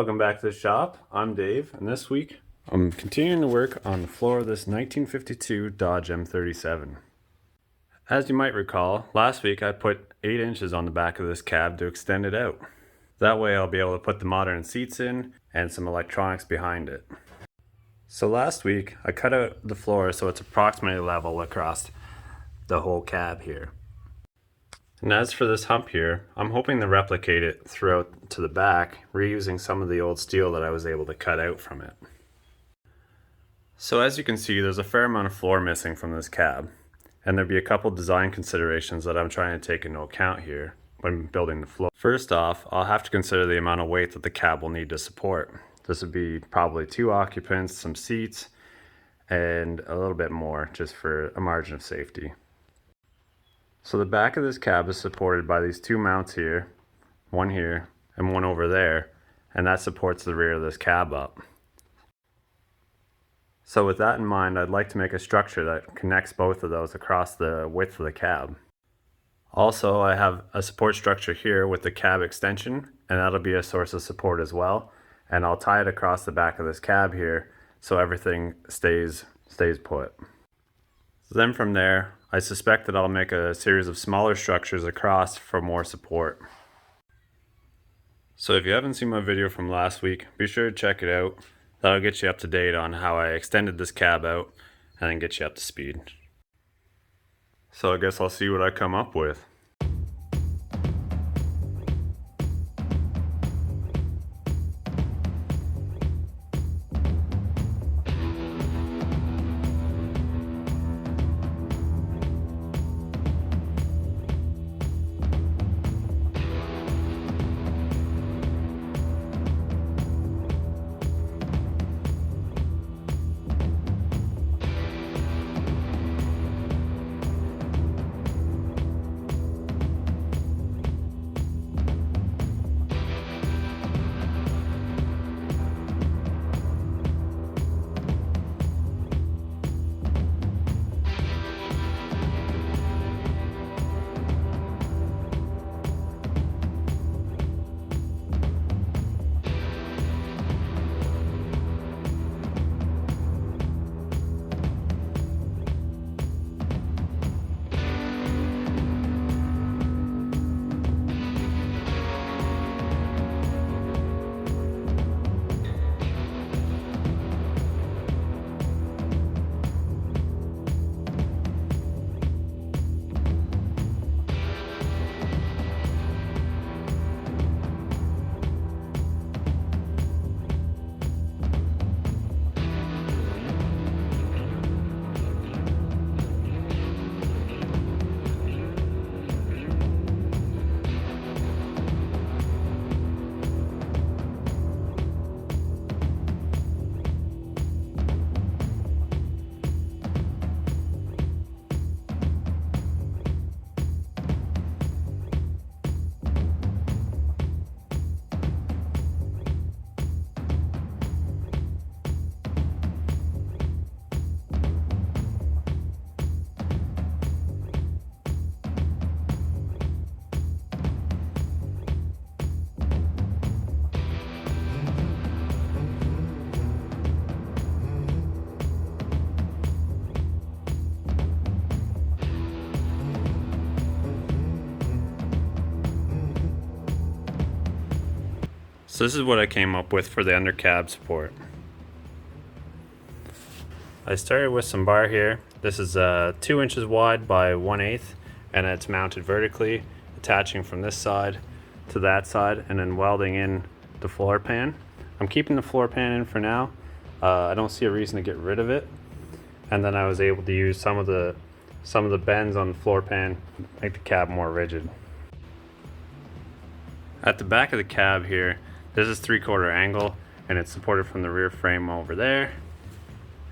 Welcome back to the shop. I'm Dave, and this week I'm continuing to work on the floor of this 1952 Dodge M37. As you might recall, last week I put 8 inches on the back of this cab to extend it out. That way I'll be able to put the modern seats in and some electronics behind it. So last week I cut out the floor so it's approximately level across the whole cab here. And as for this hump here, I'm hoping to replicate it throughout to the back, reusing some of the old steel that I was able to cut out from it. So as you can see, there's a fair amount of floor missing from this cab, and there'll be a couple design considerations that I'm trying to take into account here when building the floor. First off, I'll have to consider the amount of weight that the cab will need to support. This would be probably 2 occupants, some seats, and a little bit more just for a margin of safety. So the back of this cab is supported by these 2 mounts here, one here and one over there, and that supports the rear of this cab up. So with that in mind, I'd like to make a structure that connects both of those across the width of the cab. Also, I have a support structure here with the cab extension, and that'll be a source of support as well, and I'll tie it across the back of this cab here so everything stays put. So then from there, I suspect that I'll make a series of smaller structures across for more support. So if you haven't seen my video from last week, be sure to check it out. That'll get you up to date on how I extended this cab out and then get you up to speed. So I guess I'll see what I come up with. So this is what I came up with for the under cab support. I started with some bar here. This is 2 inches wide by 1/8, and it's mounted vertically, attaching from this side to that side and then welding in the floor pan. I'm keeping the floor pan in for now. I don't see a reason to get rid of it. And then I was able to use some of the bends on the floor pan to make the cab more rigid. At the back of the cab here, this is 3/4 angle, and it's supported from the rear frame over there,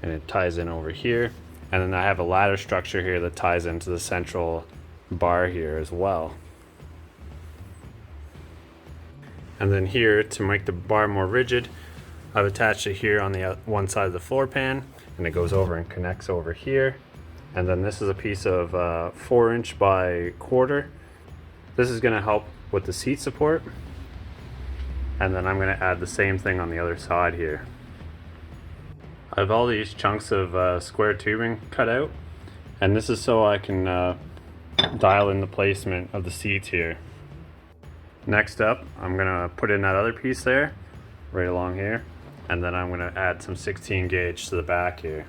and it ties in over here. And then I have a ladder structure here that ties into the central bar here as well. And then here, to make the bar more rigid, I've attached it here on the one side of the floor pan, and it goes over and connects over here. And then this is a piece of 4" by 1/4. This is going to help with the seat support. And then I'm going to add the same thing on the other side here. I have all these chunks of square tubing cut out, and this is so I can dial in the placement of the seats here. Next up, I'm going to put in that other piece there, right along here, and then I'm going to add some 16 gauge to the back here.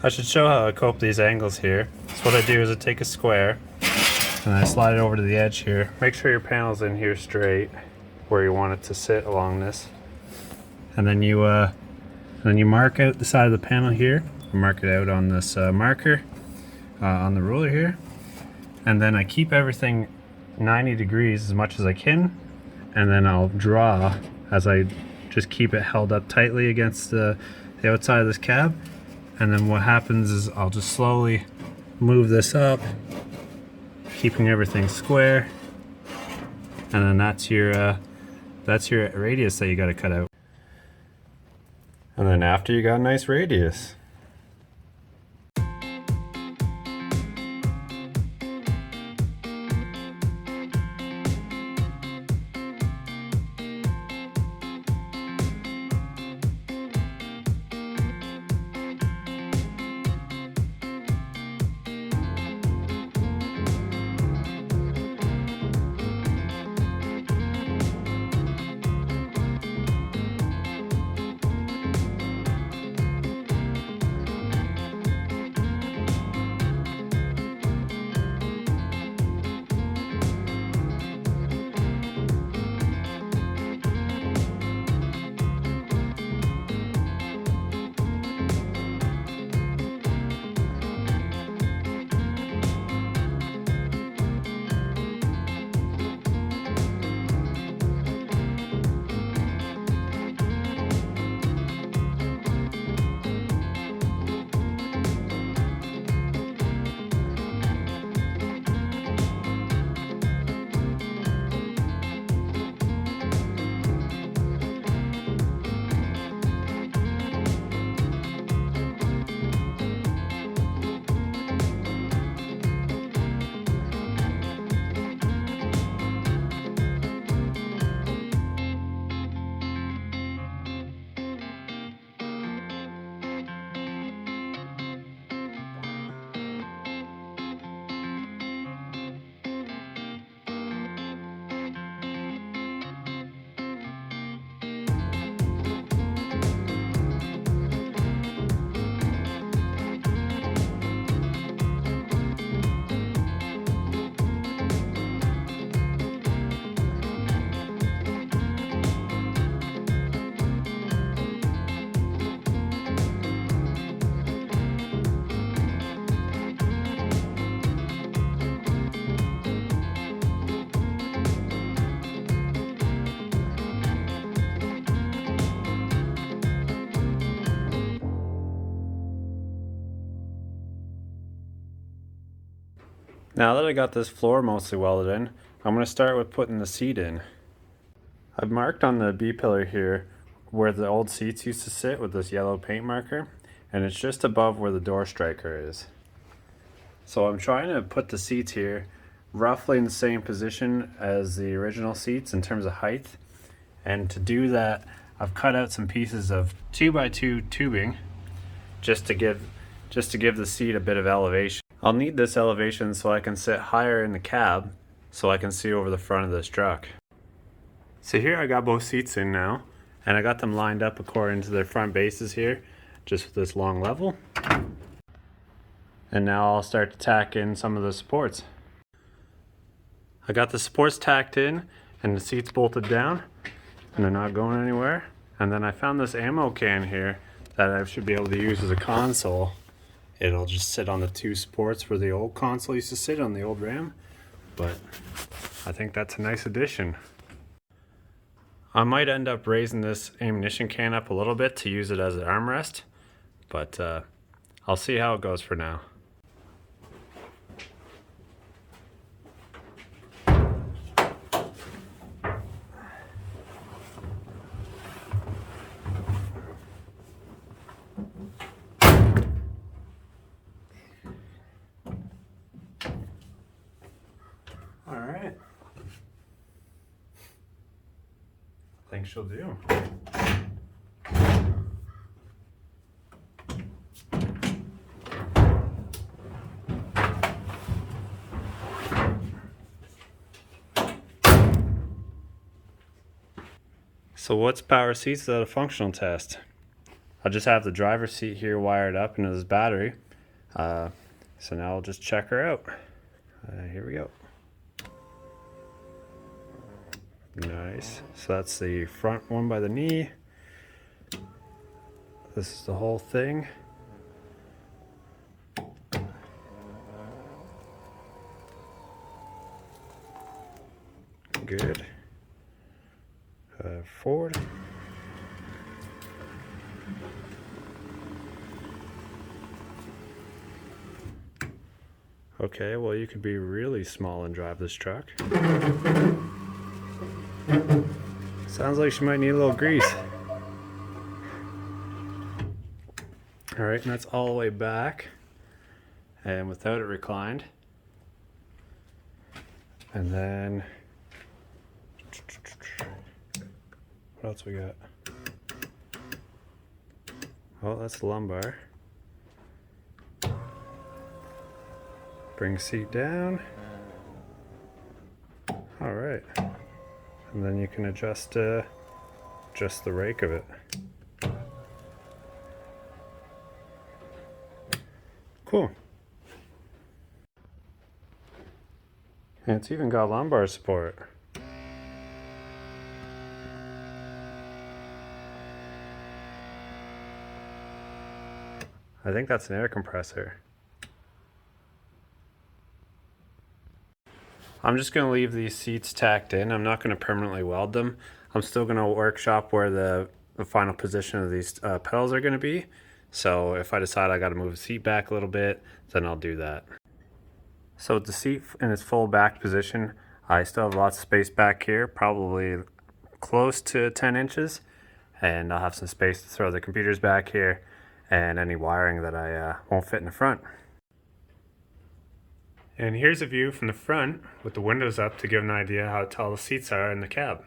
I should show how I cope these angles here. So what I do is I take a square and I slide it over to the edge here. Make sure your panel's in here straight where you want it to sit along this. And then you mark out the side of the panel here. Mark it out on this marker on the ruler here. And then I keep everything 90 degrees as much as I can. And then I'll draw as I just keep it held up tightly against the outside of this cab. And then what happens is I'll just slowly move this up, keeping everything square. And then that's your radius that you got to cut out. And then after you got a nice radius. Now that I got this floor mostly welded in, I'm going to start with putting the seat in. I've marked on the B-pillar here where the old seats used to sit with this yellow paint marker, and it's just above where the door striker is. So I'm trying to put the seats here roughly in the same position as the original seats in terms of height, and to do that I've cut out some pieces of 2x2 tubing just to give the seat a bit of elevation. I'll need this elevation so I can sit higher in the cab so I can see over the front of this truck. So here I got both seats in now, and I got them lined up according to their front bases here, just with this long level. And now I'll start to tack in some of the supports. I got the supports tacked in and the seats bolted down, and they're not going anywhere. And then I found this ammo can here that I should be able to use as a console. It'll just sit on the two supports where the old console used to sit on the old Ram, but I think that's a nice addition. I might end up raising this ammunition can up a little bit to use it as an armrest, but I'll see how it goes for now. think she'll do. So what's power seats at a functional test? I'll just have the driver's seat here wired up into this battery. So now I'll just check her out. Here we go. Nice. So that's the front one by the knee. This is the whole thing. Good. Forward. Okay, well you could be really small and drive this truck. Sounds like she might need a little grease. Alright, and that's all the way back and without it reclined. And then what else we got? Oh, that's the lumbar. Bring seat down. All right, and then you can adjust the rake of it. Cool. And it's even got lumbar support. I think that's an air compressor. I'm just going to leave these seats tacked in. I'm not going to permanently weld them. I'm still going to workshop where the final position of these pedals are going to be. So if I decide I got to move the seat back a little bit, then I'll do that. So with the seat in its full back position, I still have lots of space back here, probably close to 10 inches. And I'll have some space to throw the computers back here and any wiring that I won't fit in the front. And here's a view from the front with the windows up to give an idea how tall the seats are in the cab.